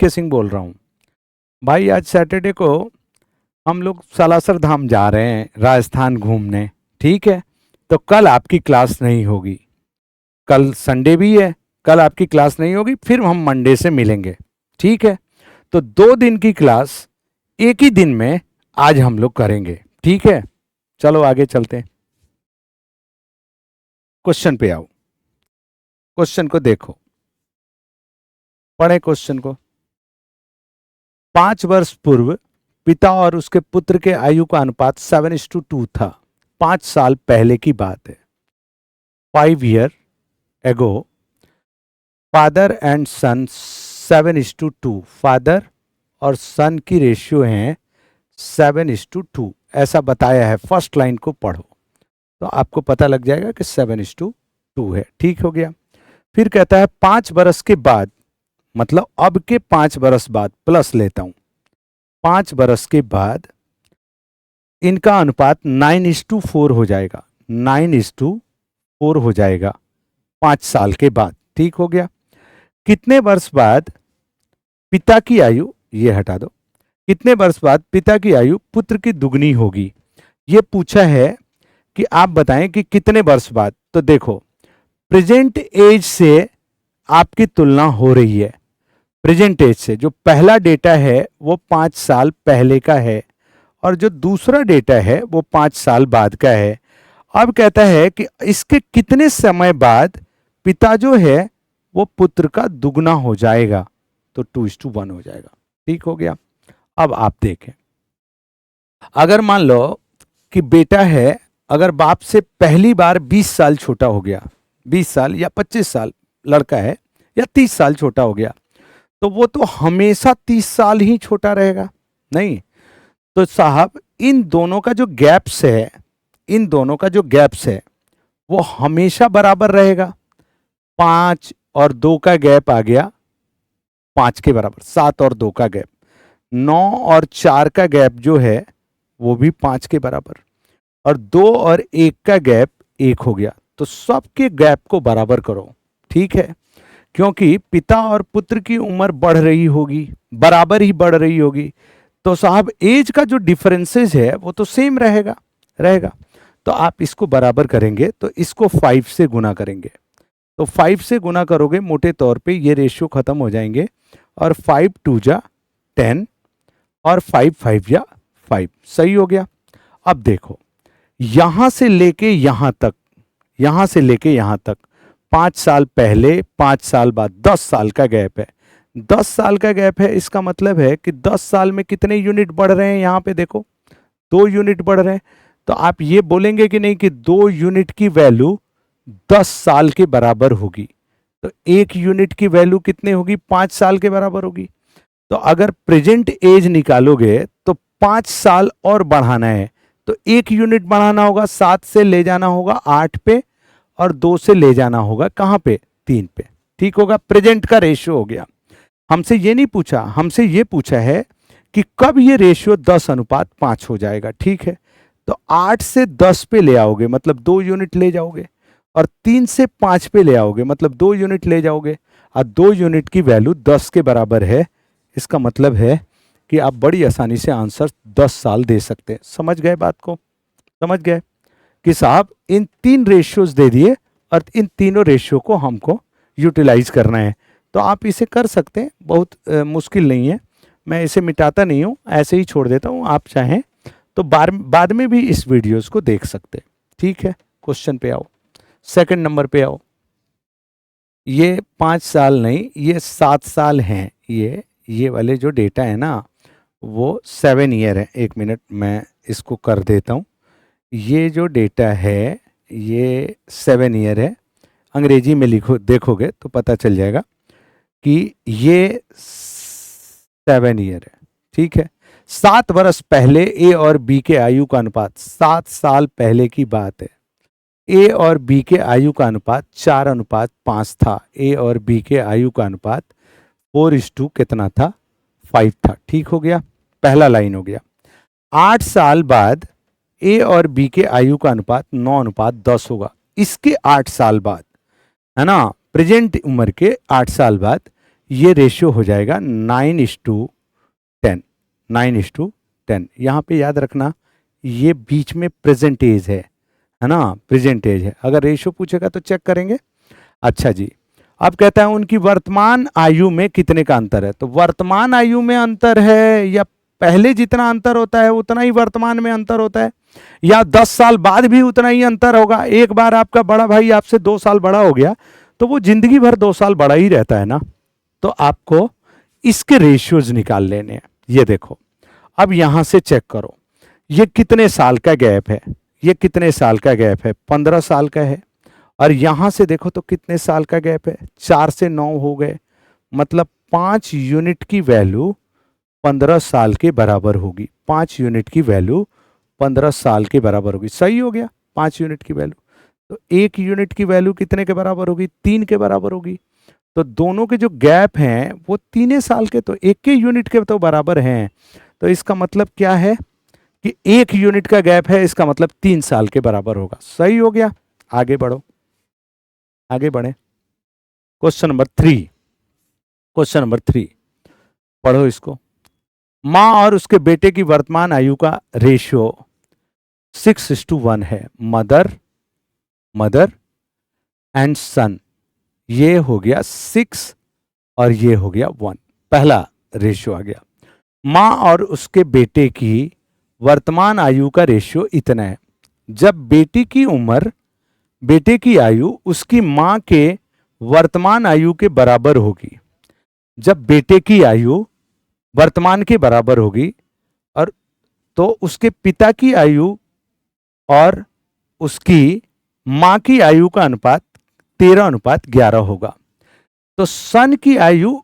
के सिंह बोल रहा हूँ। भाई आज सैटरडे को हम लोग सालासर धाम जा रहे हैं राजस्थान घूमने, ठीक है। तो कल आपकी क्लास नहीं होगी, कल संडे भी है, कल आपकी क्लास नहीं होगी, फिर हम मंडे से मिलेंगे, ठीक है। तो 2 दिन की क्लास एक ही दिन में आज हम लोग करेंगे, ठीक है। चलो आगे चलते हैं, क्वेश्चन पे आओ। क्वेश्चन को देखो, पढ़े क्वेश्चन को। 5 वर्ष पूर्व पिता और उसके पुत्र के आयु का अनुपात 7:2 था। 5 साल पहले की बात है। 5 years ago father and son 7:2, father और सन की रेशियो है 7:2, ऐसा बताया है। फर्स्ट लाइन को पढ़ो तो आपको पता लग जाएगा कि 7:2 है, ठीक हो गया। फिर कहता है 5 बरस के बाद, मतलब अब के 5 बरस बाद, प्लस लेता हूं, 5 बरस के बाद इनका अनुपात 9:4 हो जाएगा। 9:4 हो जाएगा 5 साल के बाद, ठीक हो गया। कितने वर्ष बाद पिता की आयु, ये हटा दो, कितने वर्ष बाद पिता की आयु पुत्र की दुगनी होगी, ये पूछा है कि आप बताएं कि कितने वर्ष बाद। तो देखो, प्रेजेंट एज से आपकी तुलना हो रही है। प्रेजेंट एज से जो पहला डेटा है वो 5 साल पहले का है, और जो दूसरा डेटा है वो 5 साल बाद का है। अब कहता है कि इसके कितने समय बाद पिता जो है वो पुत्र का दुगना हो जाएगा, तो 2:1 हो जाएगा, ठीक हो गया। अब आप देखें, अगर मान लो कि बेटा है, अगर बाप से पहली बार 20 साल छोटा हो गया, 20 साल या 25 साल लड़का है, या 30 साल छोटा हो गया, तो वो तो हमेशा 30 साल ही छोटा रहेगा, नहीं। तो साहब इन दोनों का जो गैप्स है, इन दोनों का जो गैप्स है वो हमेशा बराबर रहेगा। 5 और 2 का गैप आ गया 5 के बराबर, 7 और 2 का गैप, 9 और 4 का गैप जो है वो भी 5 के बराबर, और 2 और 1 का गैप 1 हो गया। तो सबके गैप को बराबर करो, ठीक है। क्योंकि पिता और पुत्र की उम्र बढ़ रही होगी, बराबर ही बढ़ रही होगी, तो साहब एज का जो डिफरेंसेस है वो तो सेम रहेगा रहेगा। तो आप इसको बराबर करेंगे तो इसको 5 से गुना करेंगे, तो 5 से गुना करोगे, मोटे तौर पे ये रेशियो खत्म हो जाएंगे, और 5 2 जा 10 और 5 5 जा 5, सही हो गया। अब देखो, यहां से लेके यहां तक, यहां से लेके यहां तक 5 साल पहले 5 साल बाद 10 साल का गैप है। 10 साल का गैप है, इसका मतलब है कि 10 साल में कितने यूनिट बढ़ रहे हैं, यहां पे देखो 2 यूनिट बढ़ रहे हैं। तो आप ये बोलेंगे कि नहीं कि 2 यूनिट की वैल्यू 10 साल के बराबर होगी, तो 1 यूनिट की वैल्यू कितनी होगी, 5 साल के बराबर होगी। तो अगर प्रेजेंट एज निकालोगे तो 5 साल और बढ़ाना है, तो 1 यूनिट बढ़ाना होगा, 7 से ले जाना होगा 8 पे, और 2 से ले जाना होगा कहां पे, 3 पे, ठीक होगा। प्रेजेंट का रेशियो हो गया। हमसे ये नहीं पूछा, हमसे ये पूछा है कि कब ये रेशियो 10:5 हो जाएगा, ठीक है। तो 8 से 10 पे ले आओगे मतलब 2 यूनिट ले जाओगे, और 3 से 5 पे ले आओगे मतलब 2 यूनिट ले जाओगे, और 2 यूनिट की वैल्यू 10 के बराबर है। इसका मतलब है कि आप बड़ी आसानी से आंसर 10 साल दे सकते हैं। समझ गए बात को, समझ गए कि साहब इन 3 रेशियोज दे दिए, और इन तीनों रेशियो को हमको यूटिलाइज करना है। तो आप इसे कर सकते हैं, बहुत मुश्किल नहीं है। मैं इसे मिटाता नहीं हूँ, ऐसे ही छोड़ देता हूँ, आप चाहें तो बाद में भी इस वीडियोस को देख सकते हैं, ठीक है। क्वेश्चन पे आओ, सेकंड नंबर पे आओ। ये 5 साल नहीं, ये 7 साल हैं। ये वाले जो डेटा है ना वो 7 ईयर है। 1 मिनट मैं इसको कर देता हूँ। ये जो डेटा है ये 7 ईयर है। अंग्रेजी में लिखो, देखोगे तो पता चल जाएगा कि ये 7 ईयर है, ठीक है। 7 वर्ष पहले ए और बी के आयु का अनुपात, 7 साल पहले की बात है। ए और बी के आयु का अनुपात 4:5 था। ए और बी के आयु का अनुपात 4:2 कितना था, 5 था, ठीक हो गया। पहला लाइन हो गया। 8 साल बाद ए और बी के आयु का अनुपात 9:10 होगा। इसके 8 साल बाद, है ना, प्रेजेंट उम्र के 8 साल बाद ये रेशियो हो जाएगा 9:10, 9:10। यहाँ पे याद रखना ये बीच में प्रेजेंट एज है ना, प्रेजेंट एज है। अगर रेशियो पूछेगा तो चेक करेंगे। अच्छा जी, अब कहता है उनकी वर्तमान आयु में कितने का अंतर है। तो वर्तमान आयु में अंतर है या पहले जितना अंतर होता है उतना ही वर्तमान में अंतर होता है, या 10 साल बाद भी उतना ही अंतर होगा। एक बार आपका बड़ा भाई आपसे 2 साल बड़ा हो गया तो वो जिंदगी भर 2 साल बड़ा ही रहता है ना। तो आपको इसके रेशियोज निकाल लेने हैं। ये देखो, अब यहां से चेक करो ये कितने साल का गैप है, ये कितने साल का गैप है, 15 साल का है। और यहां से देखो तो कितने साल का गैप है, 4 से 9 हो गए, मतलब 5 यूनिट की वैल्यू 15 साल के बराबर होगी। 5 यूनिट की वैल्यू 15 साल के बराबर होगी। सही हो गया, 5 यूनिट की वैल्यू। तो 1 यूनिट की वैल्यू कितने के बराबर होगी, 3 के बराबर होगी। तो दोनों के जो गैप हैं वो 3 साल के, तो 1 के यूनिट के तो बराबर हैं। तो इसका मतलब क्या है कि 1 यूनिट का गैप है, इसका मतलब 3 साल के बराबर होगा। सही हो गया। आगे बढ़ो, आगे बढ़े। क्वेश्चन नंबर 3, क्वेश्चन नंबर 3 पढ़ो इसको। माँ और उसके बेटे की वर्तमान आयु का रेशियो 6:1 है। मदर, मदर एंड सन, ये हो गया 6 और ये हो गया 1। पहला रेशियो आ गया। माँ और उसके बेटे की वर्तमान आयु का रेशियो इतना है। जब बेटी की उम्र, बेटे की आयु उसकी माँ के वर्तमान आयु के बराबर होगी, जब बेटे की आयु वर्तमान के बराबर होगी, और तो उसके पिता की आयु और उसकी माँ की आयु का अनुपात 13:11 होगा। तो सन की आयु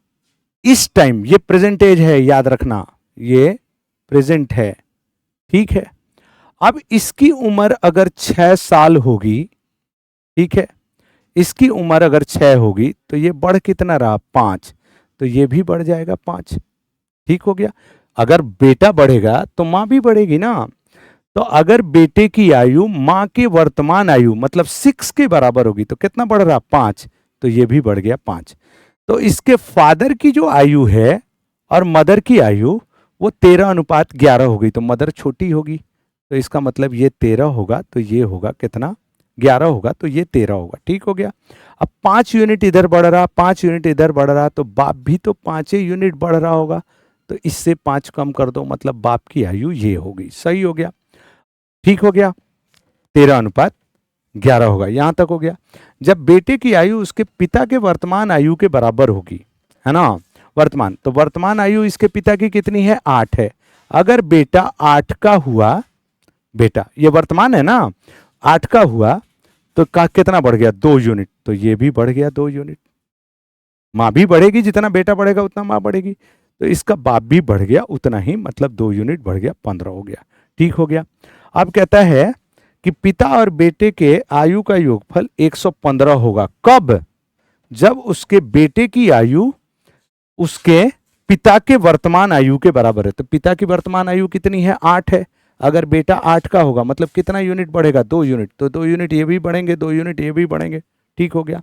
इस टाइम, ये प्रेजेंट एज है, याद रखना ये प्रेजेंट है, ठीक है। अब इसकी उम्र अगर 6 साल होगी, ठीक है, इसकी उम्र अगर 6 होगी तो ये बढ़ कितना रहा, 5, तो ये भी बढ़ जाएगा 5। ठीक हो गया। अगर बेटा बढ़ेगा तो मां भी बढ़ेगी ना। तो अगर बेटे की आयु मां के वर्तमान आयु मतलब 6 के बराबर होगी तो कितना बढ़ रहा, 5, तो ये भी बढ़ गया 5। तो इसके फादर की जो आयु है और मदर की आयु वो 13:11 हो गई, तो मदर छोटी होगी, तो इसका मतलब ये 13 होगा, तो ये होगा कितना, 11 होगा, तो ये 13 होगा। ठीक हो गया। अब 5 यूनिट इधर बढ़ रहा, 5 यूनिट इधर बढ़ रहा, तो बाप भी तो 5 यूनिट बढ़ रहा होगा, तो इससे 5 कम कर दो, मतलब बाप की आयु ये होगी। सही हो गया, ठीक हो गया। 13:11 होगा, यहां तक हो गया। जब बेटे की आयु उसके पिता के वर्तमान आयु के बराबर होगी, है ना, वर्तमान, तो वर्तमान आयु इसके पिता की कितनी है, 8 है। अगर बेटा 8 का हुआ, बेटा ये वर्तमान है ना, 8 का हुआ तो कितना बढ़ गया, 2 यूनिट, तो ये भी बढ़ गया 2 यूनिट। माँ भी बढ़ेगी, जितना बेटा बढ़ेगा उतना माँ बढ़ेगी, तो इसका बाप भी बढ़ गया उतना ही, मतलब 2 यूनिट बढ़ गया, 15 हो गया। ठीक हो गया। अब कहता है कि पिता और बेटे के आयु का योगफल 115 होगा। कब, जब उसके बेटे की आयु उसके पिता के वर्तमान आयु के बराबर है। तो पिता की वर्तमान आयु कितनी है, 8 है। अगर बेटा 8 का होगा मतलब कितना यूनिट बढ़ेगा, 2 यूनिट, तो 2 यूनिट ये भी बढ़ेंगे, 2 यूनिट ये भी बढ़ेंगे। ठीक हो गया।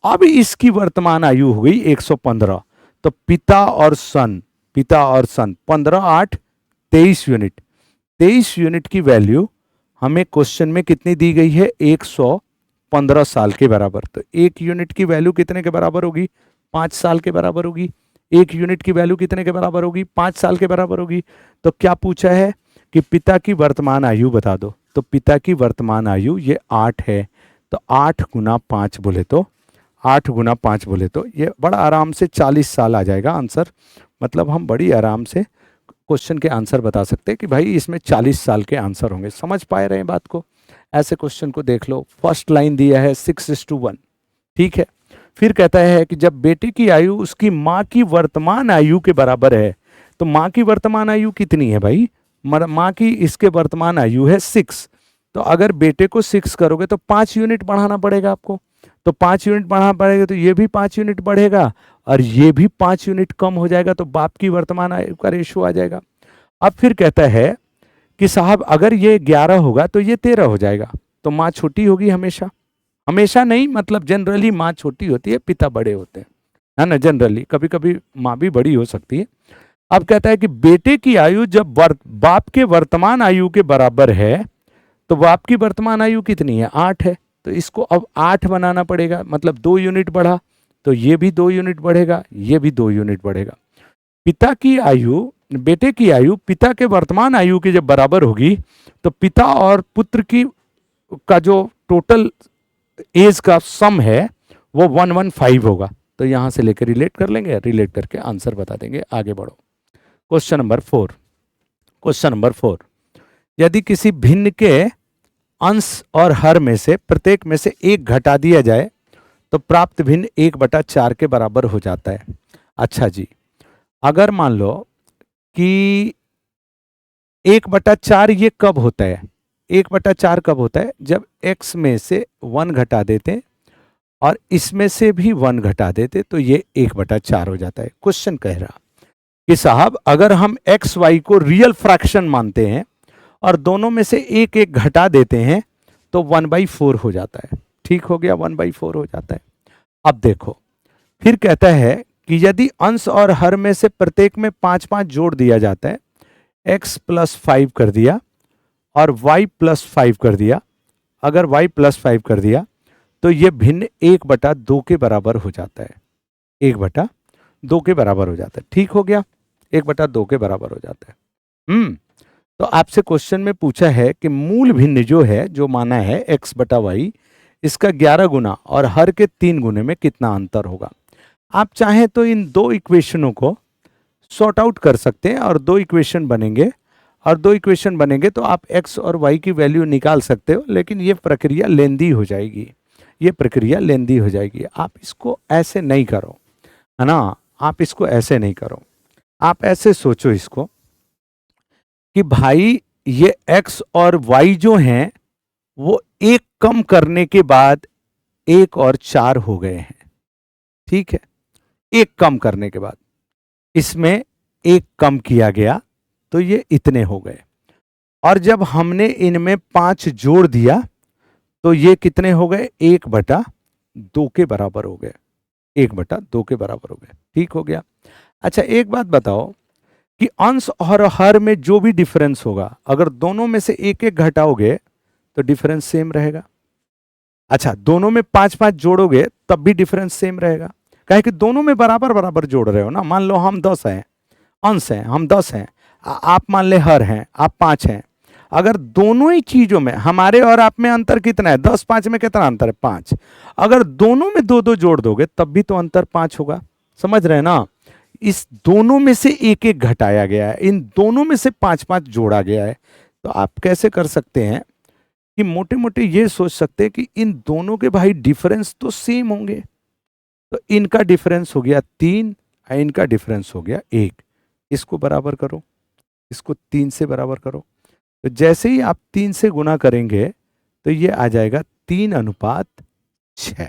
अब इसकी वर्तमान आयु हो गई 115, तो पिता और सन, पिता और सन 15 8 23 यूनिट, 23 यूनिट की वैल्यू हमें क्वेश्चन में कितनी दी गई है, 115 साल के बराबर। तो 1 यूनिट की वैल्यू कितने के बराबर होगी, 5 साल के बराबर होगी। 1 यूनिट की वैल्यू कितने के बराबर होगी, 5 साल के बराबर होगी। तो क्या पूछा है कि पिता की वर्तमान आयु बता दो। तो पिता की वर्तमान आयु ये 8 है, तो 8 गुना 5 बोले तो, 8 गुना 5 बोले तो ये बड़ा आराम से 40 साल आ जाएगा आंसर। मतलब हम बड़ी आराम से क्वेश्चन के आंसर बता सकते हैं कि भाई इसमें 40 साल के आंसर होंगे। समझ पाए रहे हैं बात को। ऐसे क्वेश्चन को देख लो, फर्स्ट लाइन दिया है 6:1, ठीक है। फिर कहता है कि जब बेटे की आयु उसकी माँ की वर्तमान आयु के बराबर है, तो माँ की वर्तमान आयु कितनी है भाई, माँ की इसके वर्तमान आयु है 6, तो अगर बेटे को 6 करोगे तो 5 यूनिट बढ़ाना पड़ेगा आपको, तो 5 यूनिट बढ़ाना पड़ेगा, तो ये भी 5 यूनिट बढ़ेगा और ये भी 5 यूनिट कम हो जाएगा, तो बाप की वर्तमान आयु का रेशियो आ जाएगा। अब फिर कहता है कि साहब अगर ये 11 होगा तो ये 13 हो जाएगा, तो माँ छोटी होगी हमेशा, हमेशा नहीं मतलब जनरली माँ छोटी होती है, पिता बड़े होते हैं। है ना, जनरली कभी कभी माँ भी बड़ी हो सकती है। अब कहता है कि बेटे की आयु जब बाप के वर्तमान आयु के बराबर है, तो बाप की वर्तमान आयु कितनी है, 8 है। तो इसको अब 8 बनाना पड़ेगा, मतलब 2 यूनिट बढ़ा, तो ये भी 2 यूनिट बढ़ेगा, ये भी 2 यूनिट बढ़ेगा। पिता की आयु, बेटे की आयु पिता के वर्तमान आयु के जब बराबर होगी, तो पिता और पुत्र की का जो टोटल एज का सम है वो 115 होगा। तो यहां से लेकर रिलेट कर लेंगे, रिलेट करके आंसर बता देंगे। आगे बढ़ो। Question number 4। क्वेश्चन नंबर 4, यदि किसी भिन्न के अंश और हर में से प्रत्येक में से एक घटा दिया जाए तो प्राप्त भिन्न 1/4 के बराबर हो जाता है। अच्छा जी, अगर मान लो कि 1/4 ये कब होता है, 1/4 कब होता है, जब x में से 1 घटा देते और इसमें से भी 1 घटा देते, तो ये 1/4 हो जाता है। क्वेश्चन कह रहा कि साहब अगर हम एक्स वाई को रियल फ्रैक्शन मानते हैं और दोनों में से एक एक घटा देते हैं तो 1/4 हो जाता है। ठीक हो गया, 1/4 हो जाता है। अब देखो, फिर कहता है कि यदि अंश और हर में से प्रत्येक में 5-5 जोड़ दिया जाता है, x + 5 कर दिया और y + 5 कर दिया, अगर y + 5 कर दिया तो ये भिन्न 1/2 के बराबर हो जाता है। 1/2 के बराबर हो जाता है। ठीक हो गया, 1/2 के बराबर हो जाता है। तो आपसे क्वेश्चन में पूछा है कि मूल भिन्न जो है, जो माना है x/y, इसका 11 गुना और हर के 3 गुने में कितना अंतर होगा। आप चाहें तो इन दो इक्वेशनों को सॉर्ट आउट कर सकते हैं और दो इक्वेशन बनेंगे, और दो इक्वेशन बनेंगे तो आप x और y की वैल्यू निकाल सकते हो, लेकिन ये प्रक्रिया लेंदी हो जाएगी, ये प्रक्रिया लेंदी हो जाएगी। आप इसको ऐसे नहीं करो, है ना, आप इसको ऐसे नहीं करो। आप ऐसे सोचो इसको कि भाई ये x और y जो हैं वो एक कम करने के बाद 1 और 4 हो गए हैं। ठीक है, एक कम करने के बाद इसमें एक कम किया गया तो ये इतने हो गए, और जब हमने इनमें 5 जोड़ दिया तो ये कितने हो गए, 1/2 के बराबर हो गए, 1/2 के बराबर हो गए। ठीक हो गया। अच्छा एक बात बताओ कि अंश और हर में जो भी डिफरेंस होगा, अगर दोनों में से एक एक घटाओगे तो डिफरेंस सेम रहेगा। अच्छा, दोनों में 5-5 जोड़ोगे तब भी डिफरेंस सेम रहेगा, काहे कि दोनों में बराबर बराबर जोड़ रहे हो ना। मान लो हम 10 हैं, अंश हैं, हम 10 हैं, आप मान ले हर हैं, आप 5 हैं। अगर दोनों ही चीजों में हमारे और आप में अंतर कितना है, 10-5 में कितना अंतर है, 5। अगर दोनों में 2-2 जोड़ दोगे तब भी तो अंतर 5 होगा। समझ रहे हैं ना, इस दोनों में से एक एक घटाया गया है, इन दोनों में से 5-5 जोड़ा गया है। तो आप कैसे कर सकते हैं कि मोटे मोटे ये सोच सकते हैं कि इन दोनों के भाई डिफरेंस तो सेम होंगे। तो इनका डिफरेंस हो गया 3 और इनका डिफरेंस हो गया 1। इसको बराबर करो, इसको 3 से बराबर करो। तो जैसे ही आप 3 से गुना करेंगे तो ये आ जाएगा 3:6।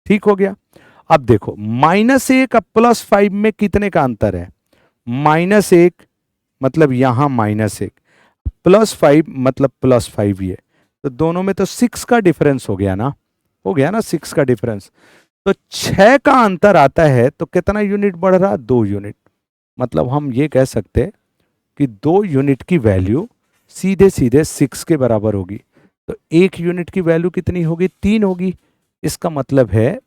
ठीक हो गया। अब देखो, -1 और +5 में कितने का अंतर है, -1 मतलब यहां -1, +5 मतलब +5 ये, तो दोनों में तो 6 का डिफरेंस हो गया ना, हो गया ना 6 का डिफरेंस। तो 6 का अंतर आता है तो कितना यूनिट बढ़ रहा, 2 यूनिट। मतलब हम ये कह सकते हैं कि 2 यूनिट की वैल्यू सीधे सीधे 6 के बराबर होगी। तो 1 यूनिट की वैल्यू कितनी होगी, 3 होगी। इसका मतलब है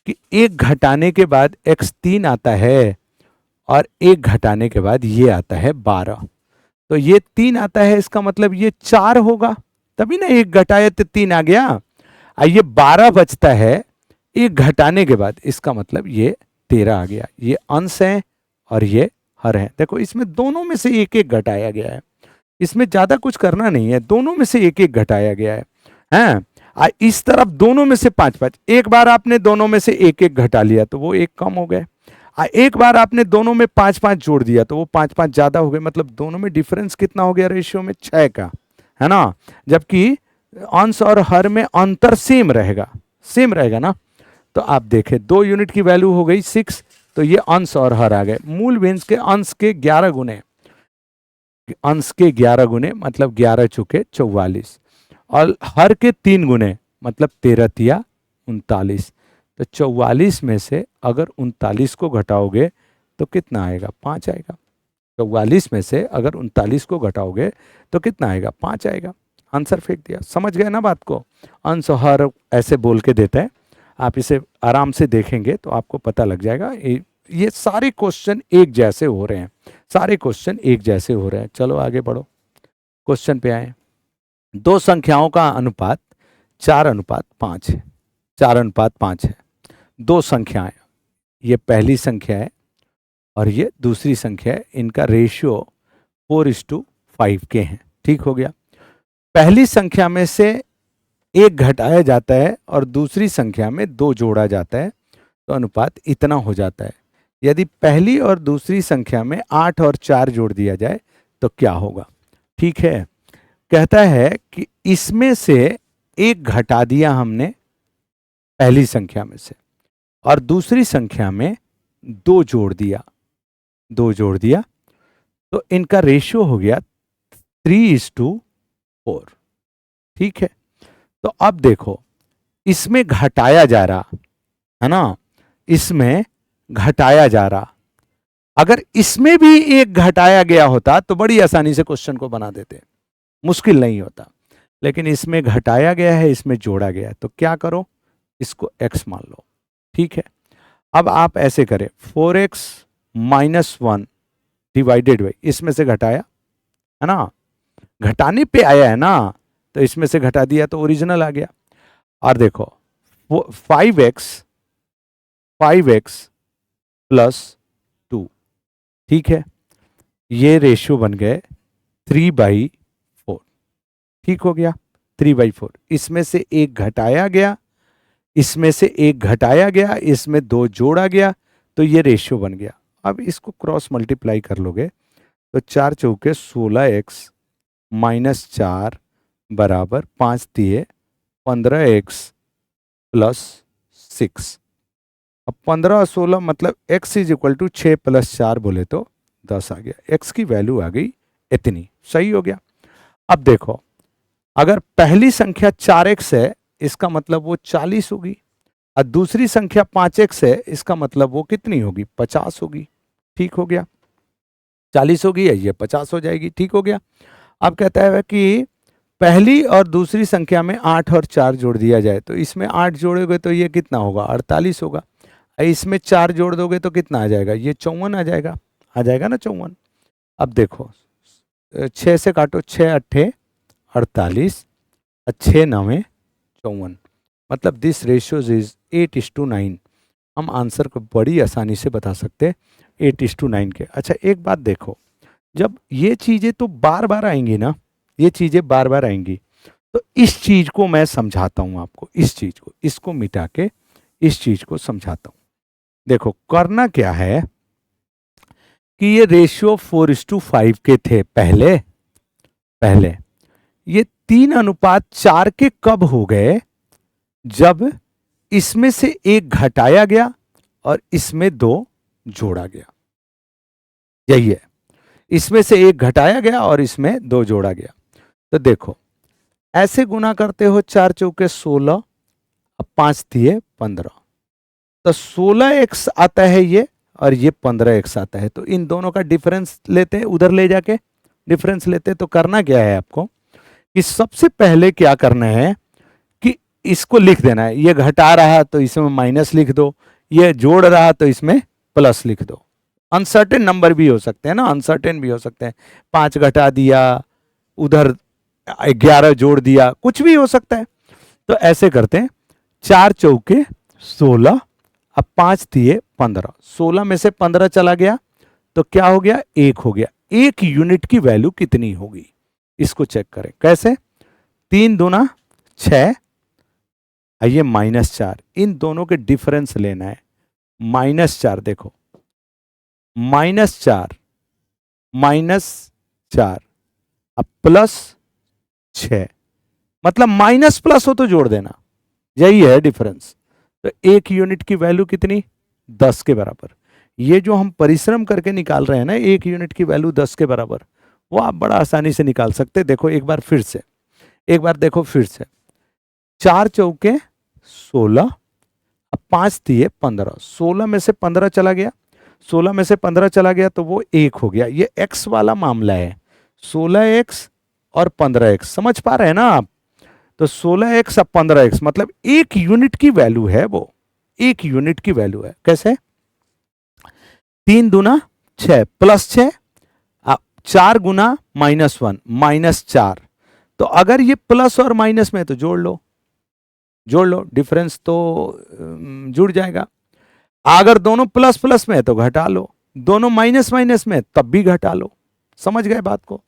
कि 1 घटाने के बाद x 3 आता है और 1 घटाने के बाद ये आता है 12। तो ये 3 आता है, इसका मतलब ये 4 होगा, तभी ना 1 घटाया तो 3 आ गया। और ये 12 बचता है 1 घटाने के बाद, इसका मतलब ये 13 आ गया। ये अंश है और ये हर है। देखो इसमें दोनों में से एक एक घटाया गया है, इसमें ज्यादा कुछ करना नहीं है, दोनों में से एक एक घटाया गया है। हैं, इस तरफ दोनों में से 5-5, एक बार आपने दोनों में से एक एक घटा लिया तो वो एक कम हो गए, एक बार आपने दोनों में 5-5 जोड़ दिया तो वो 5-5 ज्यादा हो गए। मतलब दोनों में डिफरेंस कितना हो गया रेशियो में, 6 का, है ना। जबकि अंश और हर में अंतर सेम रहेगा, सेम रहेगा ना। तो आप देखें 2 यूनिट की वैल्यू हो गई 6, तो ये अंश और हर आ गए। मूल भिन्न के अंश के 11 गुने, अंश के 11 गुने मतलब 11 चुके 44, और हर के 3 गुने मतलब 13 तिया 39। तो 44 में से अगर 39 को घटाओगे तो कितना आएगा? 5 आएगा। 44 में से अगर 39 को घटाओगे तो कितना आएगा? 5 आएगा। आंसर फेंक दिया। समझ गए ना बात को? अंश हर ऐसे बोल के देता है, आप इसे आराम से देखेंगे तो आपको पता लग जाएगा। ये सारे क्वेश्चन एक जैसे हो रहे हैं, सारे क्वेश्चन एक जैसे हो रहे हैं। चलो आगे बढ़ो, क्वेश्चन पे आए। दो संख्याओं का अनुपात 4:5 है। 4:5 है। दो संख्याएं, ये पहली संख्या है और ये दूसरी संख्या है, इनका रेशियो 4:5 के हैं। ठीक हो गया। पहली संख्या में से एक घटाया जाता है और दूसरी संख्या में 2 जोड़ा जाता है तो अनुपात इतना हो जाता है। यदि पहली और दूसरी संख्या में 8 और 4 जोड़ दिया जाए तो क्या होगा? ठीक है, कहता है कि इसमें से एक घटा दिया हमने पहली संख्या में से और दूसरी संख्या में 2 जोड़ दिया, 2 जोड़ दिया तो इनका रेशियो हो गया 3:4। ठीक है, तो अब देखो इसमें घटाया जा रहा है ना, इसमें घटाया जा रहा। अगर इसमें भी एक घटाया गया होता तो बड़ी आसानी से क्वेश्चन को बना देते, मुश्किल नहीं होता। लेकिन इसमें घटाया गया है, इसमें जोड़ा गया है, तो क्या करो? इसको x मान लो। ठीक है, अब आप ऐसे करें 4x - 1 डिवाइडेड बाई, इसमें से घटाया है ना, घटाने पे आया है ना, तो इसमें से घटा दिया तो ओरिजिनल आ गया। और देखो 5x + 2। ठीक है, ये रेशियो बन गए 3/4। ठीक हो गया, 3/4। इसमें से एक घटाया गया, इसमें से एक घटाया गया, इसमें 2 जोड़ा गया तो ये रेशियो बन गया। अब इसको क्रॉस मल्टीप्लाई कर लोगे तो 4 चौके 16x - 4 बराबर 5 दिए 15x + 6। अब 15 और 16 मतलब x = 6 + 4 बोले तो 10 आ गया। x की वैल्यू आ गई इतनी। सही हो गया। अब देखो अगर पहली संख्या 4x है इसका मतलब वो 40 होगी और दूसरी संख्या 5x है इसका मतलब वो कितनी होगी? 50 होगी। ठीक हो गया, 40 होगी या ये 50 हो जाएगी। ठीक हो गया। अब कहता है कि पहली और दूसरी संख्या में 8 और 4 जोड़ दिया जाए तो इसमें 8 जोड़ोगे तो ये कितना होगा? 48 होगा। इसमें 4 जोड़ दोगे तो कितना आ जाएगा? ये 54 आ जाएगा। आ जाएगा ना 54। अब देखो 6 से काटो, 6 8 48 और 6 9 54, मतलब दिस रेशियोज इज 8:9। हम आंसर को बड़ी आसानी से बता सकते हैं 8:9 के। अच्छा एक बात देखो, जब ये चीज़ें तो बार बार आएंगी ना, ये चीज़ें बार बार आएंगी तो इस चीज़ को मैं समझाता हूँ आपको, इस चीज़ को, इसको मिटा के इस चीज़ को समझाता हूँ। देखो करना क्या है कि ये रेशियो 4:5 के थे पहले, ये 3:4 के कब हो गए? जब इसमें से एक घटाया गया और इसमें 2 जोड़ा गया। यही है, इसमें से एक घटाया गया और इसमें 2 जोड़ा गया। तो देखो ऐसे गुना करते हो, 4 चौके 16, अब 5 दिए 15, तो 16x आता है ये और ये 15x आता है। तो इन दोनों का डिफरेंस लेते हैं, उधर ले जाके डिफरेंस लेते हैं। तो करना क्या है आपको कि सबसे पहले क्या करना है कि इसको लिख देना है। ये घटा रहा तो इसमें माइनस लिख दो, ये जोड़ रहा तो इसमें प्लस लिख दो। अनसर्टेन नंबर भी हो सकते हैं ना, अनसर्टेन भी हो सकते हैं। 5 घटा दिया, उधर 11 जोड़ दिया, कुछ भी हो सकता है। तो ऐसे करते हैं, 4 चौके 16, अब 5 दिए 15, 16 में से 15 चला गया तो क्या हो गया? 1 हो गया। 1 यूनिट की वैल्यू कितनी होगी इसको चेक करें। कैसे? 3 दूना 6, ये -4, इन दोनों के डिफरेंस लेना है। -4 देखो, -4 अब +6, मतलब माइनस प्लस हो तो जोड़ देना, यही है डिफरेंस। तो 1 यूनिट की वैल्यू कितनी? 10 के बराबर। ये जो हम परिश्रम करके निकाल रहे हैं ना 1 यूनिट की वैल्यू 10 के बराबर, वो आप बड़ा आसानी से निकाल सकते। देखो एक बार फिर से, एक बार देखो फिर से, 4 चौके 16, अब 5 दिए 15, 16 में से 15 चला गया, 16 में से 15 चला गया तो वो 1 हो गया। ये x वाला मामला है, 16x और 15x, समझ पा रहे हैं ना आप? तो 16x अब 15x मतलब 1 यूनिट की वैल्यू है, वो 1 यूनिट की वैल्यू है। कैसे? 3 दूना 6 प्लस 6, 4 गुना -1 -4। तो अगर ये प्लस और माइनस में तो जोड़ लो, जोड़ लो, डिफरेंस तो जुड़ जाएगा। अगर दोनों प्लस प्लस में है तो घटा लो, दोनों माइनस माइनस में तब भी घटा लो। समझ गए बात को?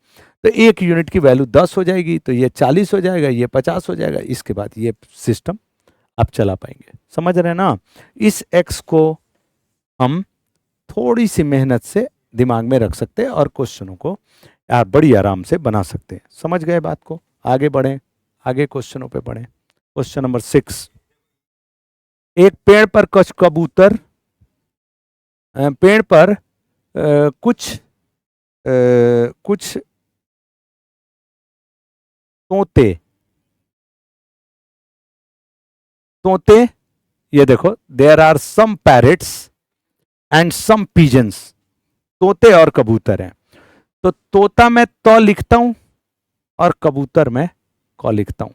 तो 1 यूनिट की वैल्यू 10 हो जाएगी, तो ये 40 हो जाएगा, ये 50 हो जाएगा। इसके बाद ये सिस्टम आप चला पाएंगे। समझ रहे हैं ना? इस x को हम थोड़ी सी मेहनत से दिमाग में रख सकते हैं और क्वेश्चनों को आप बड़ी आराम से बना सकते हैं। समझ गए बात को? आगे बढ़ें, आगे क्वेश्चनों पे बढ़ें। क्वेश्चन नंबर 6, एक पेड़ पर कुछ कबूतर, पेड़ पर कुछ तोते, तोते, ये देखो, there are some parrots and some pigeons, तोते और कबूतर हैं। तो तोता मैं तो लिखता हूं और कबूतर मैं क लिखता हूं।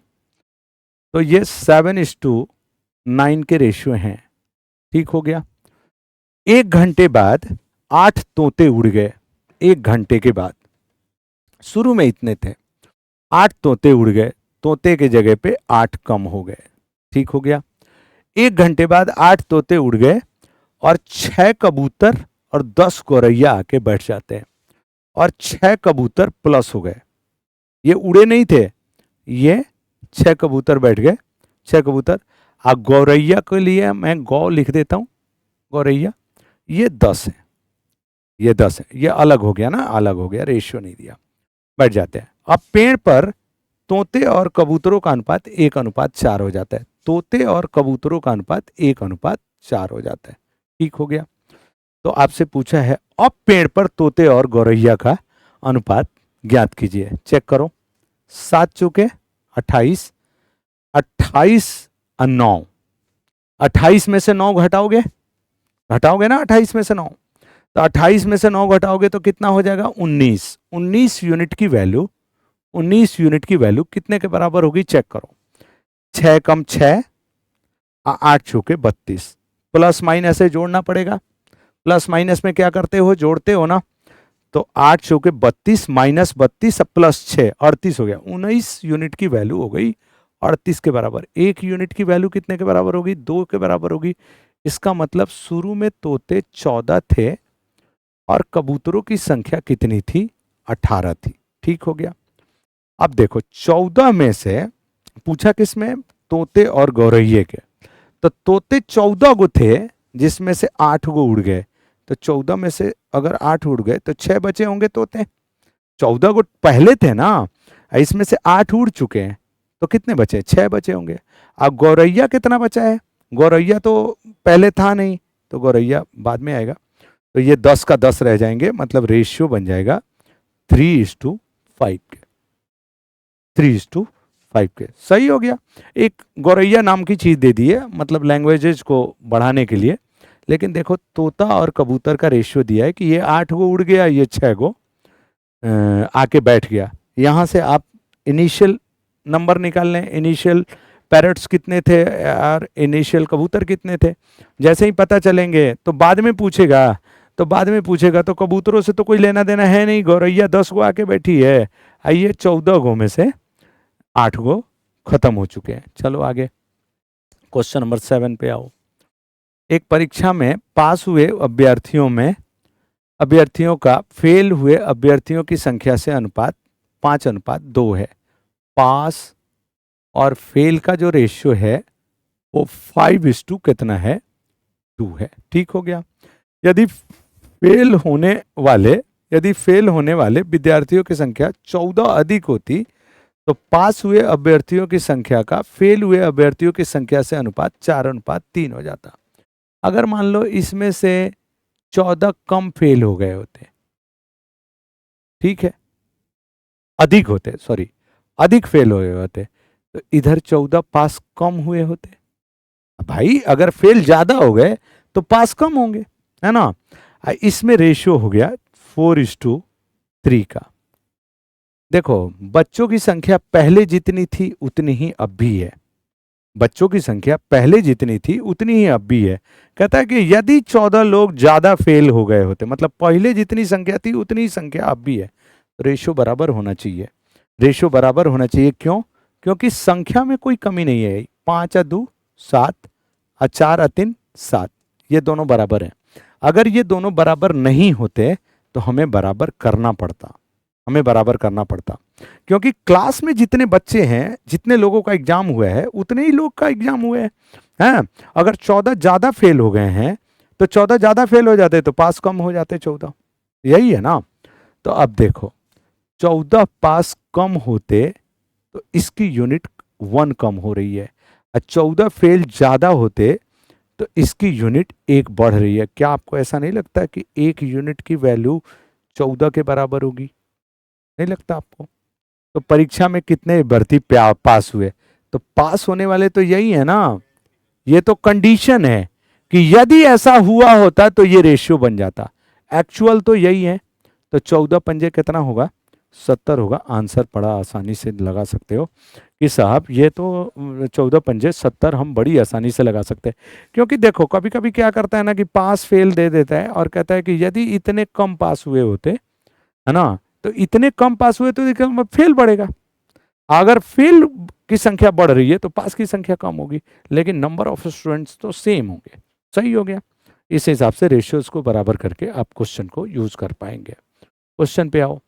तो ये 7:9 के रेशियो हैं। ठीक हो गया। 1 घंटे बाद 8 तोते उड़ गए। 1 घंटे के बाद, शुरू में इतने थे, 8 तोते उड़ गए, तोते के जगह पे 8 कम हो गए। ठीक हो गया। 1 घंटे बाद 8 तोते उड़ गए और 6 कबूतर और 10 गौरैया आके बैठ जाते हैं और 6 कबूतर प्लस हो गए। ये उड़े नहीं थे, ये 6 कबूतर बैठ गए, 6 कबूतर। अब गौरैया के लिए मैं गौ लिख देता हूं, गौरैया, ये 10 है, ये 10 है, ये अलग हो गया ना, अलग हो गया, रेशियो नहीं दिया, बैठ जाते हैं। अब पेड़ पर तोते और कबूतरों का अनुपात 1:4 हो जाता है। तोते और कबूतरों का अनुपात 1:4 हो जाता है। ठीक हो गया। तो आपसे पूछा है अब पेड़ पर तोते और गौरैया का अनुपात ज्ञात कीजिए। चेक करो, 7 चौके 28, 28 और 9, 28 में से 9 घटाओगे, घटाओगे ना 28 में से 9, तो 28 में से 9 घटाओगे तो कितना हो जाएगा? 19। 19 यूनिट की वैल्यू, 19 यूनिट की वैल्यू कितने के बराबर होगी? चेक करो, 6 कम 6, 8 चौके 32, प्लस माइनस से जोड़ना पड़ेगा। प्लस माइनस में क्या करते हो? जोड़ते हो ना। तो 8 चौके 32 माइनस 32 प्लस 6 38 हो गया। 19 यूनिट की वैल्यू हो गई 38 के बराबर। 1 यूनिट की वैल्यू कितने के बराबर होगी? 2 के बराबर होगी। इसका मतलब शुरू में तोते 14 थे और कबूतरों की संख्या कितनी थी? 18 थी। ठीक हो गया। अब देखो 14 में से पूछा किसमें? तोते और गौरैये के। तो तोते 14 गो थे जिसमें से 8 गो उड़ गए। तो 14 में से अगर 8 उड़ गए तो 6 बचे होंगे तोते। 14 गो पहले थे ना, इसमें से 8 उड़ चुके हैं तो कितने बचे? 6 बचे होंगे। अब गौरैया कितना बचा है? गौरैया तो पहले था नहीं, तो गौरैया बाद में आएगा। तो ये 10 का 10 रह जाएंगे, मतलब रेशियो बन जाएगा 3:5 के, 3:5 के। सही हो गया। एक गौरैया नाम की चीज दे दी है, मतलब लैंग्वेजेज को बढ़ाने के लिए। लेकिन देखो तोता और कबूतर का रेशियो दिया है कि ये 8 गो उड़ गया, ये 6 गो आके बैठ गया। यहां से आप इनिशियल नंबर निकाल लें, इनिशियल पैरट्स कितने थे और इनिशियल कबूतर कितने थे। जैसे ही पता चलेंगे तो बाद में पूछेगा, तो कबूतरों से तो कोई लेना देना है नहीं, गौरैया 10 गो आके बैठी है। आइए 14 गो में से 8 गो खत्म हो चुके हैं। चलो आगे क्वेश्चन नंबर 7 पे आओ। एक परीक्षा में पास हुए अभ्यर्थियों का फेल हुए अभ्यर्थियों की संख्या से अनुपात 5:2 है। पास और फेल का जो रेशियो है वो 5:2 कितना है? 2 है। ठीक हो गया। यदि फेल होने वाले विद्यार्थियों की संख्या 14 अधिक होती तो पास हुए अभ्यर्थियों की संख्या का फेल हुए अभ्यर्थियों की संख्या से अनुपात 4:3 हो जाता। अगर मान लो इसमें से 14 कम फेल हो गए होते, ठीक है, अधिक होते, सॉरी, अधिक फेल हुए होते, तो इधर 14 पास कम हुए होते। अब भाई अगर फेल ज्यादा हो गए तो पास कम होंगे, है ना। इसमें रेशियो हो गया 4:3 का। देखो बच्चों की संख्या पहले जितनी थी उतनी ही अब भी है, बच्चों की संख्या पहले जितनी थी उतनी ही अब भी है। कहता है कि यदि 14 लोग ज्यादा फेल हो गए होते, मतलब पहले जितनी संख्या थी उतनी ही संख्या अब भी है, रेशियो बराबर होना चाहिए। रेशियो बराबर होना चाहिए क्यों? क्योंकि संख्या में कोई कमी नहीं है। 5 और 2 7, 4 और 3 7, ये दोनों बराबर हैं। अगर ये दोनों बराबर नहीं होते तो हमें बराबर करना पड़ता, हमें बराबर करना पड़ता। क्योंकि क्लास में जितने बच्चे हैं, जितने लोगों का एग्जाम हुआ है उतने ही लोग का एग्जाम हुआ है, हैं? अगर 14 ज्यादा फेल हो गए हैं तो 14 ज्यादा फेल हो जाते तो पास कम हो जाते 14, यही है ना। तो अब देखो 14 पास कम होते तो इसकी यूनिट 1 कम हो रही है, और 14 फेल ज्यादा होते तो इसकी यूनिट 1 बढ़ रही है। क्या आपको ऐसा नहीं लगता कि 1 यूनिट की वैल्यू 14 के बराबर होगी? नहीं लगता आपको? तो परीक्षा में कितने भर्ती पास हुए? तो पास होने वाले तो यही है ना। ये तो कंडीशन है कि यदि ऐसा हुआ होता तो ये रेशियो बन जाता, एक्चुअल तो यही है। तो 14 पंजे कितना होगा? 70 होगा। आंसर बड़ा आसानी से लगा सकते हो कि साहब ये तो 14 पंजे 70 हम बड़ी आसानी से लगा सकते हैं। क्योंकि देखो कभी कभी क्या करता है ना कि पास फेल दे देता है और कहता है कि यदि इतने कम पास हुए होते, है ना, तो इतने कम पास हुए तो फेल बढ़ेगा। अगर फेल की संख्या बढ़ रही है तो पास की संख्या कम होगी, लेकिन नंबर ऑफ स्टूडेंट्स तो सेम होंगे। सही हो गया। इस हिसाब से रेशियोज को बराबर करके आप क्वेश्चन को यूज कर पाएंगे। क्वेश्चन पे आओ।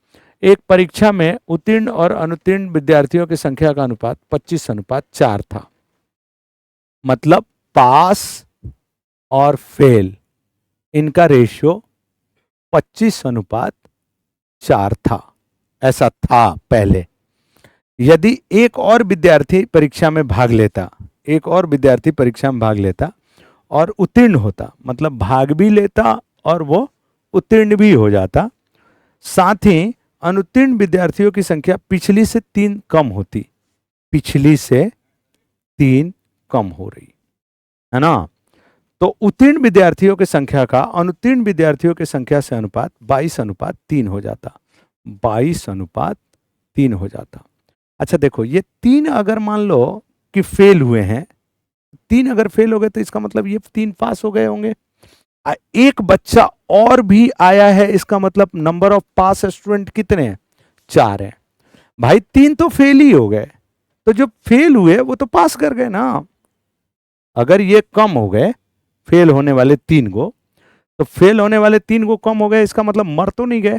एक परीक्षा में उत्तीर्ण और अनुत्तीर्ण विद्यार्थियों की संख्या का अनुपात 25:4 था। मतलब पास और फेल इनका रेशियो 25:4 था, ऐसा था पहले। यदि एक और विद्यार्थी परीक्षा में भाग लेता, एक और विद्यार्थी परीक्षा में भाग लेता और उत्तीर्ण होता, मतलब भाग भी लेता और वो उत्तीर्ण भी हो जाता, साथ ही अनुत्तीर्ण विद्यार्थियों की संख्या पिछली से 3 कम होती, पिछली से 3 कम हो रही, है ना। तो उत्तीर्ण विद्यार्थियों की संख्या का अनुत्तीर्ण विद्यार्थियों की संख्या से अनुपात 22:3 हो जाता, 22:3 हो जाता। अच्छा देखो ये 3 अगर मान लो कि फेल हुए हैं, 3 अगर फेल हो गए तो इसका मतलब ये 3 पास हो गए होंगे। एक बच्चा और भी आया है, इसका मतलब नंबर ऑफ पास स्टूडेंट कितने हैं? 4 हैं। भाई 3 तो फेल ही हो गए, तो जो फेल हुए वो तो पास कर गए ना। अगर ये कम हो गए फेल होने वाले 3 को, तो फेल होने वाले 3 को कम हो गए, इसका मतलब मर तो नहीं गए,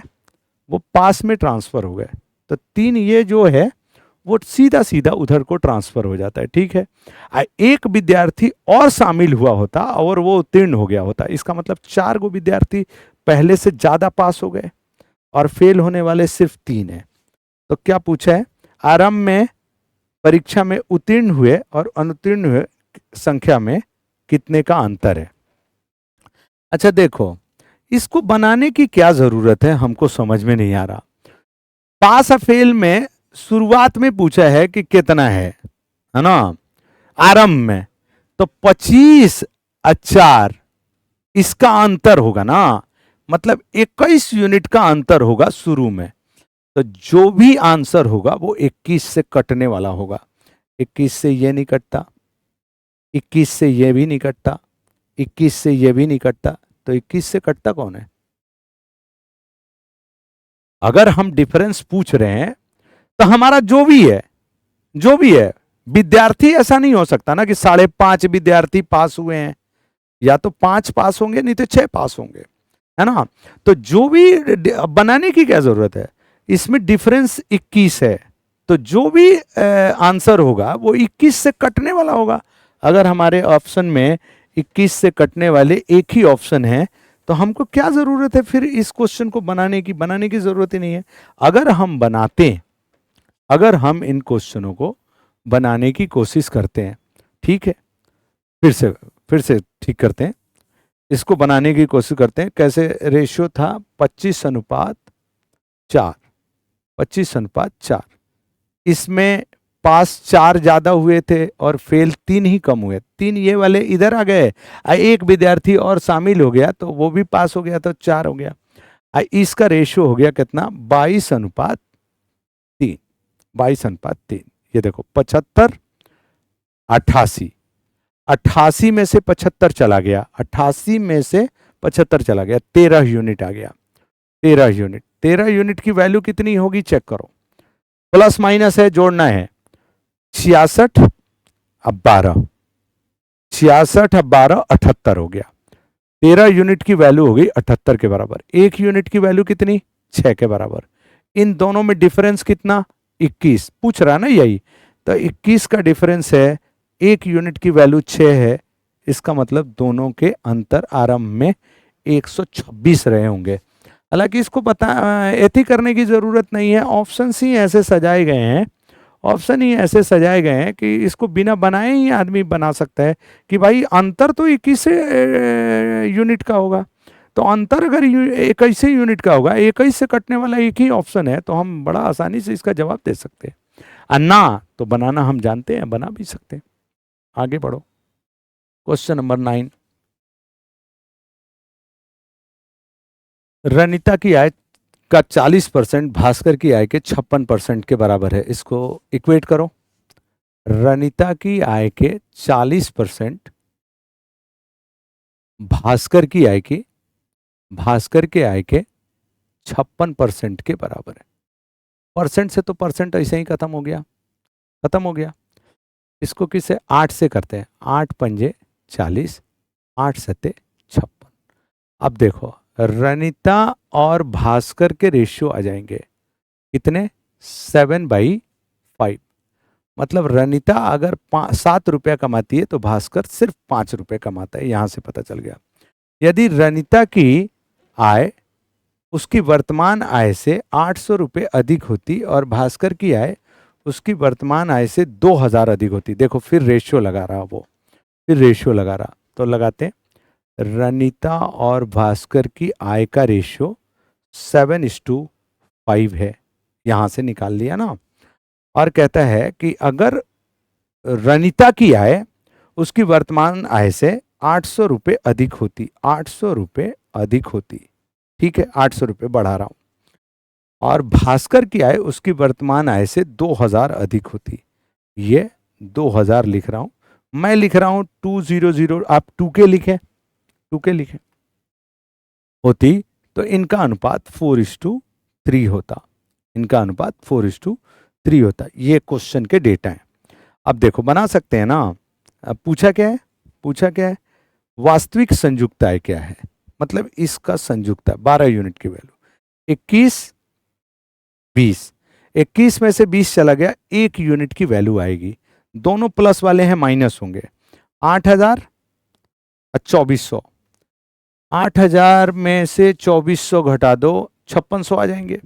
वो पास में ट्रांसफर हो गए। तो 3 ये जो है वो सीधा सीधा उधर को ट्रांसफर हो जाता है, ठीक है। एक विद्यार्थी और शामिल हुआ होता और वो उत्तीर्ण हो गया होता, इसका मतलब 4 गो विद्यार्थी पहले से ज्यादा पास हो गए और फेल होने वाले सिर्फ 3 हैं। तो क्या पूछा है? आरंभ में परीक्षा में उत्तीर्ण हुए और अनुत्तीर्ण हुए संख्या में कितने का अंतर है। अच्छा देखो इसको बनाने की क्या जरूरत है, हमको समझ में नहीं आ रहा। पास और फेल में शुरुआत में पूछा है कि कितना है ना, आरंभ में, तो 25:4 इसका अंतर होगा ना, मतलब 21 यूनिट का अंतर होगा शुरू में। तो जो भी आंसर होगा वो 21 से कटने वाला होगा। 21 से ये नहीं कटता, 21 से ये भी नहीं कटता, 21 से ये भी नहीं कटता, तो 21 से कटता कौन है? अगर हम डिफरेंस पूछ रहे हैं तो हमारा जो भी है, जो भी है विद्यार्थी, ऐसा नहीं हो सकता ना कि 5.5 विद्यार्थी पास हुए हैं, या तो 5 पास होंगे नहीं तो 6 पास होंगे, है ना। तो जो भी बनाने की क्या जरूरत है, इसमें डिफरेंस 21 है, तो जो भी आंसर होगा वो 21 से कटने वाला होगा। अगर हमारे ऑप्शन में 21 से कटने वाले एक ही ऑप्शन है तो हमको क्या जरूरत है फिर इस क्वेश्चन को बनाने की? बनाने की जरूरत ही नहीं है। अगर हम बनाते, अगर हम इन क्वेश्चनों को बनाने की कोशिश करते हैं, ठीक है, फिर से ठीक करते हैं, इसको बनाने की कोशिश करते हैं। कैसे रेशियो था? 25:4, 25:4। इसमें पास 4 ज्यादा हुए थे और फेल 3 ही कम हुए, 3 ये वाले इधर आ गए, एक विद्यार्थी और शामिल हो गया तो वो भी पास हो गया तो 4 हो गया। इसका रेशियो हो गया कितना, 22:3, 22:3। ये देखो 75, 88, 88 में से 75 चला गया, 88 में से 75 चला गया, 13 यूनिट आ गया, 13 यूनिट। 13 यूनिट की वैल्यू कितनी होगी चेक करो, प्लस माइनस है, जोड़ना है। 66 अब 12, 66 अब 12, 78 हो गया। 13 यूनिट की वैल्यू हो गई 78 के बराबर। 1 यूनिट की वैल्यू कितनी, 6 के बराबर। इन दोनों में डिफरेंस कितना, 21 पूछ रहा है ना यही, तो 21 का डिफरेंस है, 1 यूनिट की वैल्यू 6 है, इसका मतलब दोनों के अंतर आरंभ में 126 रहे होंगे। हालांकि इसको पता ऐथी करने की जरूरत नहीं है, ऑप्शन ही ऐसे सजाए गए हैं, ऑप्शन ही ऐसे सजाए गए हैं कि इसको बिना बनाए ही आदमी बना सकता है कि भाई अंतर तो 21 यूनिट का होगा, तो अंतर अगर 21 यूनिट का होगा, 21 से कटने वाला एक ही ऑप्शन है, तो हम बड़ा आसानी से इसका जवाब दे सकते हैं। और ना तो बनाना हम जानते हैं, बना भी सकते हैं। आगे बढ़ो, क्वेश्चन नंबर 9। रनिता की आय का 40% भास्कर की आय के 56% के बराबर है, इसको इक्वेट करो। रनिता की आय के 40% भास्कर की आय के 56% के बराबर है। परसेंट से तो परसेंट ऐसे ही खत्म हो गया, खत्म हो गया। इसको किसे 8 से करते हैं, 8 पंजे 40, 8 सत्ते 56। अब देखो रनिता और भास्कर के रेशियो आ जाएंगे कितने, 7/5। मतलब रनिता अगर 7 रुपया कमाती है तो भास्कर सिर्फ 5 रुपये कमाता है, यहां से पता चल गया। यदि रनिता की आय उसकी वर्तमान आय से 800 रुपये अधिक होती और भास्कर की आय उसकी वर्तमान आय से 2000 अधिक होती, देखो फिर रेशियो लगा रहा वो, फिर रेशियो लगा रहा, तो लगाते हैं रनिता और भास्कर की आय का रेशियो 7:5 है, यहां से निकाल लिया ना। और कहता है कि अगर रनिता की आय उसकी वर्तमान आय से 800 रुपये अधिक होती, 800 रुपये अधिक होती, ठीक है 800 रुपये बढ़ा रहा हूं, और भास्कर की आय उसकी वर्तमान आय से 2000 अधिक होती, ये 2000 लिख रहा हूं, मैं लिख रहा हूं 200, आप 2K लिखें, 2K लिखें, होती तो इनका अनुपात 4:3 होता, इनका अनुपात 4:3 होता। ये क्वेश्चन के डेटा हैं। अब देखो बना सकते हैं ना। अब पूछा क्या है, पूछा क्या है, वास्तविक संयुक्त आय क्या है, मतलब इसका संयुक्त 12 यूनिट की वैल्यू 21, 20, 21 में से 20 चला गया, 1 यूनिट की वैल्यू आएगी, दोनों प्लस वाले हैं माइनस होंगे, 8000 और 2400, 8000 में से 2400 घटा दो 5600 आ जाएंगे,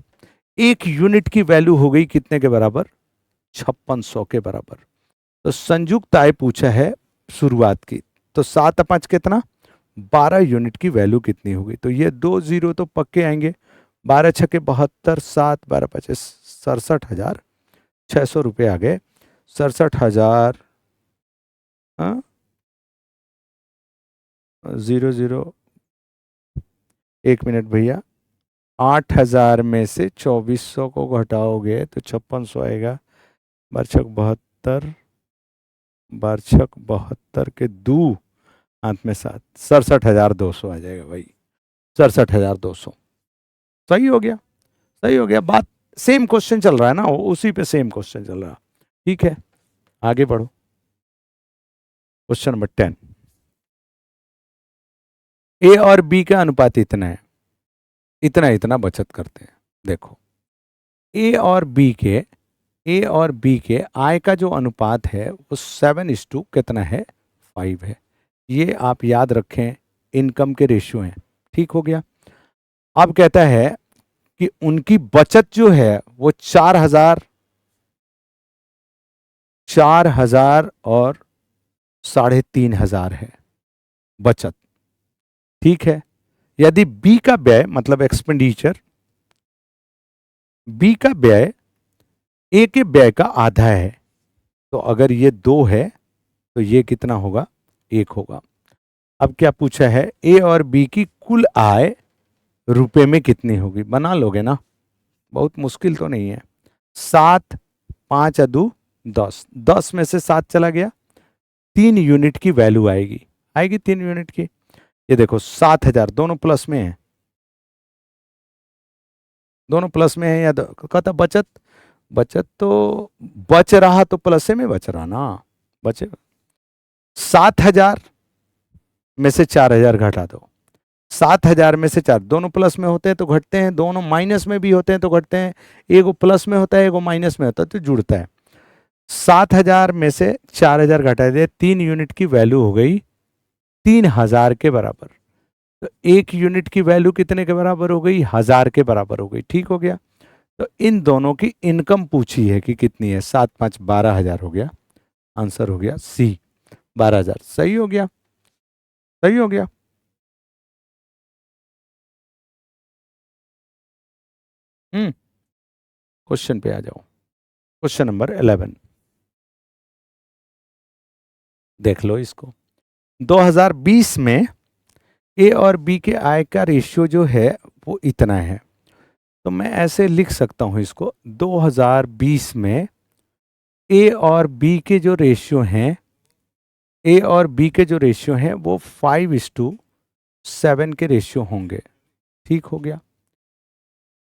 1 यूनिट की वैल्यू हो गई कितने के बराबर, 5600 के बराबर। तो संयुक्त आय पूछा है शुरुआत की, तो 7 5 कितना, 12 यूनिट की वैल्यू कितनी होगी, तो ये 2 जीरो तो पक्के आएंगे, 12 छके 72, 7 12 5 67,600 रुपये आ गए, 67,000 0 1 मिनट भैया, 8000 में से 2400 को घटाओगे तो 5600 आएगा, बारछक 72, बारछक 72 के 2 हाथ में 7, 67,200 आ जाएगा भाई, 67,200। सही हो गया, सही हो गया। बात सेम क्वेश्चन चल रहा है ना, उसी पे सेम क्वेश्चन चल रहा, ठीक है आगे बढ़ो। क्वेश्चन नंबर 10, ए और बी का अनुपात इतना है, इतना इतना बचत करते हैं। देखो ए और बी के आय का जो अनुपात है वो 7:2 कितना है, 5 है। ये आप याद रखें, इनकम के रेशियो हैं, ठीक हो गया। अब कहता है कि उनकी बचत जो है वो 4,000 और 3,500 है बचत, ठीक है। यदि बी का व्यय मतलब एक्सपेंडिचर, बी का व्यय ए के व्यय का आधा है, तो अगर ये 2 है तो ये कितना होगा, 1 होगा। अब क्या पूछा है, ए और बी की कुल आय रुपए में कितनी होगी, बना लोगे ना, बहुत मुश्किल तो नहीं है। 7, 5 अदू 10, 10 में से 7 चला गया, 3 यूनिट की वैल्यू आएगी, आएगी 3 यूनिट की। ये देखो 7,000, दोनों प्लस में है, दोनों प्लस में है, या कहता बचत, बचत तो बच रहा तो प्लस में बच रहा ना, बचेगा। 7,000 में से 4,000 घटा दो, 7,000 में से 4, दोनों प्लस में होते हैं तो घटते हैं, दोनों माइनस में भी होते हैं तो घटते हैं, एगो प्लस में होता है एगो माइनस में होता है तो जुड़ता है। 7,000 में से 4,000 घटा दे, 3 यूनिट की वैल्यू हो गई 3,000 के बराबर। तो 1 यूनिट की वैल्यू कितने के बराबर हो गई, 1,000 के बराबर हो गई। ठीक हो गया। तो इन दोनों की इनकम पूछी है कि कितनी है, 7 5 12,000 हो गया, आंसर हो गया सी 12,000। सही हो गया, सही हो गया। क्वेश्चन पे आ जाओ, क्वेश्चन नंबर 11 देख लो इसको। 2020 में ए और बी के आय का रेशियो जो है वो इतना है, तो मैं ऐसे लिख सकता हूं इसको, 2020 में ए और बी के जो रेशियो हैं, ए और बी के जो रेशियो हैं वो 5:7 के रेशियो होंगे। ठीक हो गया।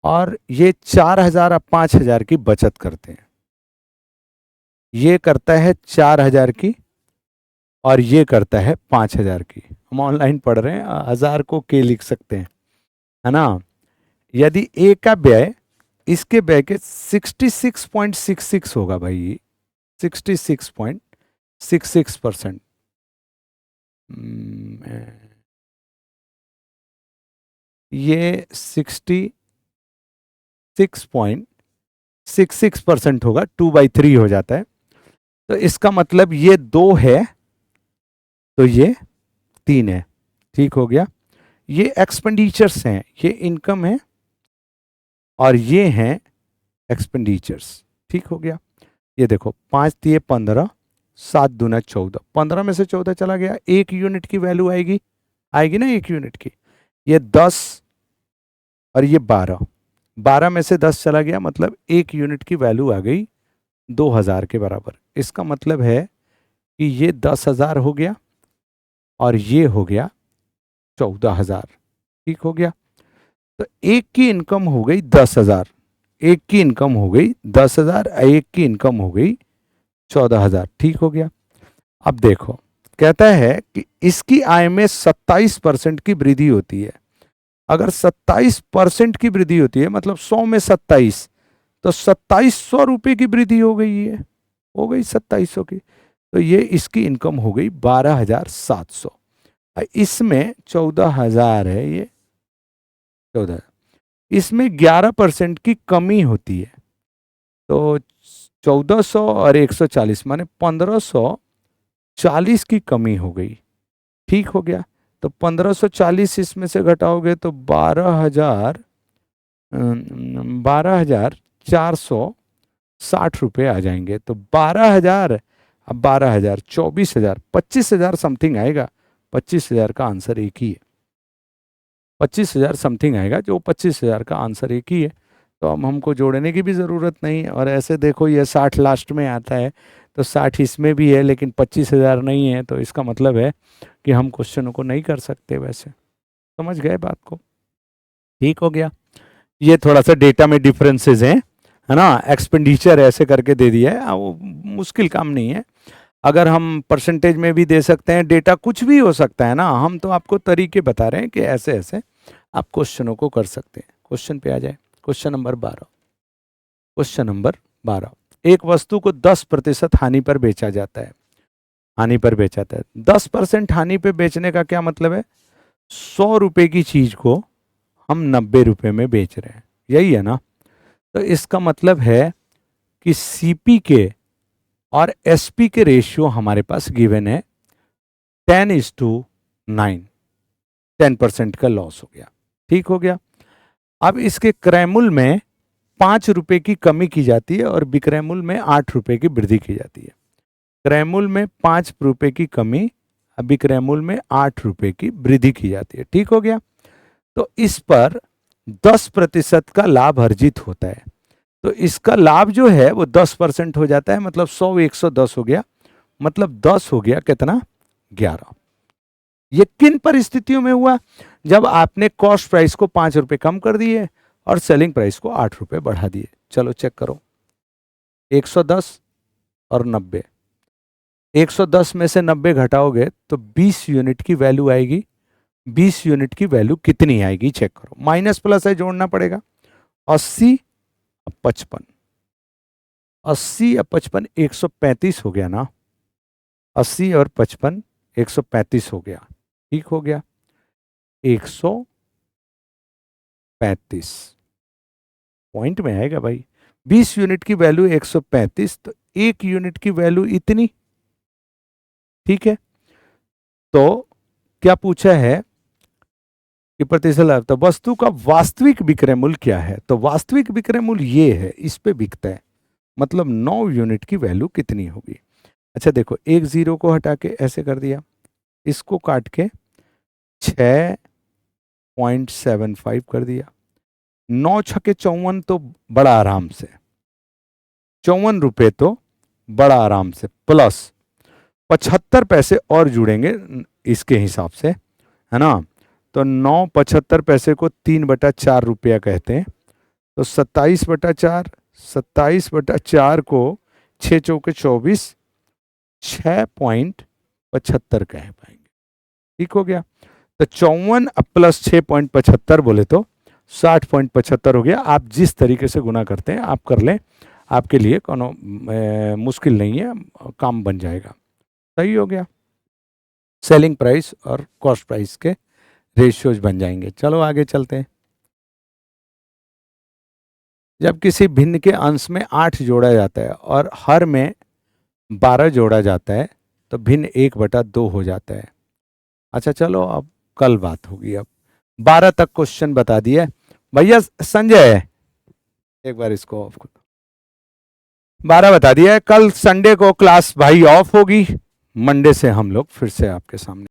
और ये 4,000 और 5,000 की बचत करते हैं, ये करता है 4,000 की और ये करता है 5,000 की। हम ऑनलाइन पढ़ रहे हैं, 1,000 को के लिख सकते हैं, है ना। यदि ए का व्यय इसके व्यय के 66.66 होगा भाई, 66.66%। ये 66.66% होगा, 2/3 हो जाता है। तो इसका मतलब ये 2 है तो ये 3 है। ठीक हो गया। ये एक्सपेंडिचर्स हैं, ये इनकम है और ये हैं एक्सपेंडिचर्स। ठीक हो गया। ये देखो 5 दिए 15, 7 दूना 14, 15 में से 14 चला गया, 1 यूनिट की वैल्यू आएगी, आएगी ना 1 यूनिट की। ये 10 और ये 12, 12 में से 10 चला गया, मतलब 1 यूनिट की वैल्यू आ गई 2,000 के बराबर। इसका मतलब है कि ये 10,000 हो गया और ये हो गया 14,000। ठीक हो गया। तो एक की इनकम हो गई 10,000, एक की इनकम हो गई 10,000, एक की इनकम हो गई 14,000। ठीक हो गया। अब देखो कहता है कि इसकी आय में 27% की वृद्धि होती है। अगर 27% की वृद्धि होती है मतलब 100 में 27, तो 2,700 रुपए की वृद्धि हो गई है, हो गई 2,700 की। तो ये इसकी इनकम हो गई 12,700। इसमें 14,000 है, ये 14, इसमें 11% की कमी होती है। तो 1,400 और 140 माने 1,540 की कमी हो गई। ठीक हो गया। तो 1,540 इसमें से घटाओगे तो 12,460 रुपये आ जाएंगे। तो 12,000, अब 12,000, 24,000, 25,000 समथिंग आएगा। 25,000 का आंसर एक ही है, 25,000 समथिंग आएगा, जो 25,000 का आंसर एक ही है। तो अब हमको जोड़ने की भी ज़रूरत नहीं है। और ऐसे देखो ये 60 लास्ट में आता है, तो 60 इसमें भी है लेकिन 25,000 नहीं है, तो इसका मतलब है कि हम क्वेश्चनों को नहीं कर सकते। वैसे समझ गए बात को। ठीक हो गया। ये थोड़ा सा डेटा में डिफरेंसेस हैं, है ना। एक्सपेंडिचर ऐसे करके दे दिया है, वो मुश्किल काम नहीं है। अगर हम परसेंटेज में भी दे सकते हैं, डेटा कुछ भी हो सकता है ना। हम तो आपको तरीके बता रहे हैं कि ऐसे ऐसे आप क्वेश्चनों को कर सकते हैं। क्वेश्चन पे आ जाए, क्वेश्चन नंबर 12। क्वेश्चन नंबर 12, एक वस्तु को 10% हानि पर बेचा जाता है, हानि पर बेचा जाता है। 10% हानि पे बेचने का क्या मतलब है, 100 रुपए की चीज को हम 90 रुपए में बेच रहे हैं, यही है ना। तो इसका मतलब है कि सीपी के और एसपी के रेशियो हमारे पास गिवन है 10:9, 10% का लॉस हो गया। ठीक हो गया। अब इसके क्रय मूल्य में 5 रुपए की कमी की जाती है और विक्रय मूल्य में 8 रुपए की वृद्धि की जाती है। क्रयमूल्य में 5 रुपए की कमी, अभिक्रय मूल्य में 8 रुपए की वृद्धि की जाती है। ठीक हो गया। तो इस पर 10% का लाभ अर्जित होता है। तो इसका लाभ जो है वो 10% हो जाता है, मतलब 100 110 हो गया, मतलब 10 हो गया कितना, 11। ये किन परिस्थितियों में हुआ, जब आपने कॉस्ट प्राइस को 5 रुपए कम कर दिए और सेलिंग प्राइस को 8 रुपए बढ़ा दिए। चलो चेक करो, 110 और 90, 110 में से 90 घटाओगे तो 20 यूनिट की वैल्यू आएगी। 20 यूनिट की वैल्यू कितनी आएगी चेक करो, माइनस प्लस है जोड़ना पड़ेगा। 80 और 55, 80 और 55 135 हो गया ना, 80 और 55 135 हो गया। ठीक हो गया, 135 पॉइंट में आएगा भाई। 20 यूनिट की वैल्यू 135, तो 1 यूनिट की वैल्यू इतनी। ठीक है, तो क्या पूछा है कि प्रतिशत लाभ, तो वस्तु का वास्तविक विक्रय मूल्य क्या है, तो वास्तविक विक्रय मूल्य ये है, इस पे बिकता है, मतलब 9 यूनिट की वैल्यू कितनी होगी। अच्छा देखो, एक जीरो को हटा के ऐसे कर दिया, इसको काट के 6.75 कर दिया, 9 छके 54 तो बड़ा आराम से, 54 रुपए तो बड़ा आराम से, प्लस 75 पैसे और जुड़ेंगे इसके हिसाब से, है ना। तो 9 पैसे को 3/4 रुपया कहते हैं, तो 27/4, 27/4 को 6 चौके 24, 6.75 कह पाएंगे। ठीक हो गया, तो 54 प्लस 6.75 बोले तो 60.75 हो गया। आप जिस तरीके से गुना करते हैं आप कर लें, आपके लिए कोनो मुश्किल नहीं है, काम बन जाएगा। सही हो गया, सेलिंग प्राइस और कॉस्ट प्राइस के रेशियोज बन जाएंगे। चलो आगे चलते हैं। जब किसी भिन्न के अंश में 8 जोड़ा जाता है और हर में 12 जोड़ा जाता है तो भिन्न 1/2 हो जाता है। अच्छा चलो, अब कल बात होगी। अब 12 तक क्वेश्चन बता दिया भैया। संजय एक बार इसको ऑफ करो, 12 बता दिया है। कल संडे को क्लास भाई ऑफ होगी, मंडे से हम लोग फिर से आपके सामने